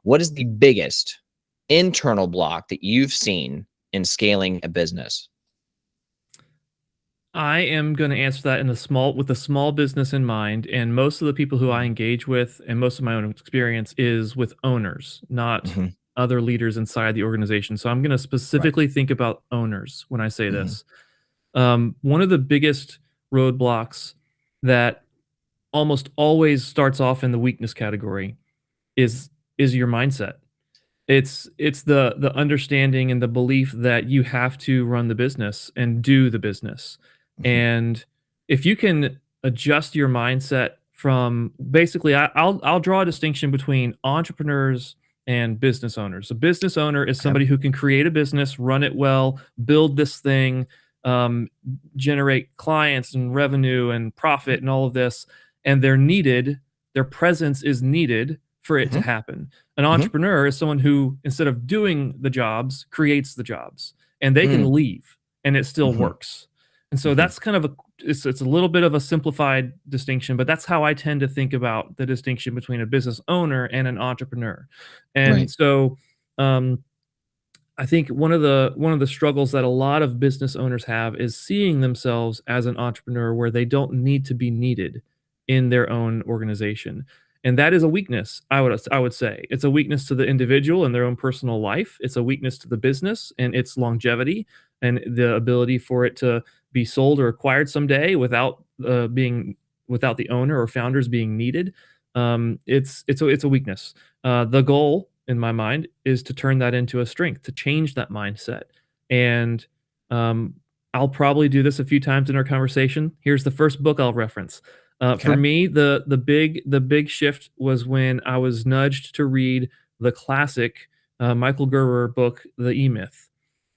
What is the biggest internal block that you've seen in scaling a business? I am going to answer that with a small business in mind, and most of the people who I Mhm. engage with, and most of my own experience is with owners, not Mhm. other leaders inside the organization. So I'm going to Right. specifically think about owners when I say Mhm. this. One of the biggest roadblocks that almost always starts off in the weakness category is your mindset. It's the understanding and the belief that you have to run the business and do the business. Mhm. And if you can adjust your mindset from basically I'll draw a distinction between entrepreneurs and business owners. A business owner is Okay. somebody who can create a business, run it well, build this thing, um, generate clients and revenue and profit and all of this, and their presence is needed for it to Mhm. happen. An Mhm. entrepreneur is someone who, instead of doing the jobs, creates the jobs, and they Mm. can leave and it still Mhm. works. And so Mhm. that's kind of it's a little bit of a simplified distinction, but that's how I tend to think about the distinction between a business owner and an entrepreneur. Right. And so um, I think one of the struggles that a lot of business owners have is seeing themselves as an entrepreneur where they don't need to be needed in their own organization. And that is a weakness, I would say. It's a weakness to the individual and their own personal life. It's a weakness to the business and its longevity and the ability for it to be sold or acquired someday without the owner or founders being needed. It's a weakness. The goal in my mind is to turn that into a strength, to change that mindset. And um, I'll probably do this a few times in our conversation. Here's the first book I'll reference. For Okay. me, the big shift was when I was nudged to read the classic Michael Gerber book, The E Myth,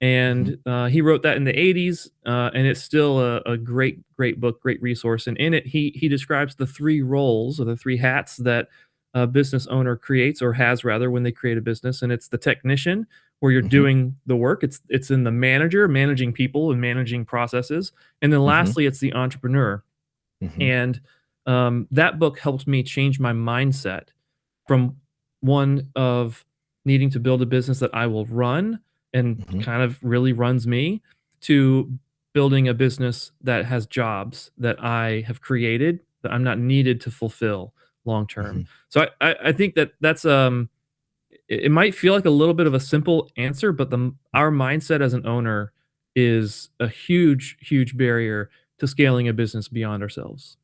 Mhm. and he wrote that in the '80s, and it's still a great book, great resource. And in it, he describes the three roles or the three hats that a business owner creates or has rather when they create a business, and it's the technician where you're Mhm. doing the work. It's in the manager managing people and managing processes, and then Mhm. lastly, it's the entrepreneur. Mhm. And that book helped me change my mindset from one of needing to build a business that I will run and Mhm. kind of really runs me to building a business that has jobs that I have created that I'm not needed to fulfill long term. Mhm. So I think that's it might feel like a little bit of a simple answer, but our mindset as an owner is a huge barrier to scaling a business beyond ourselves.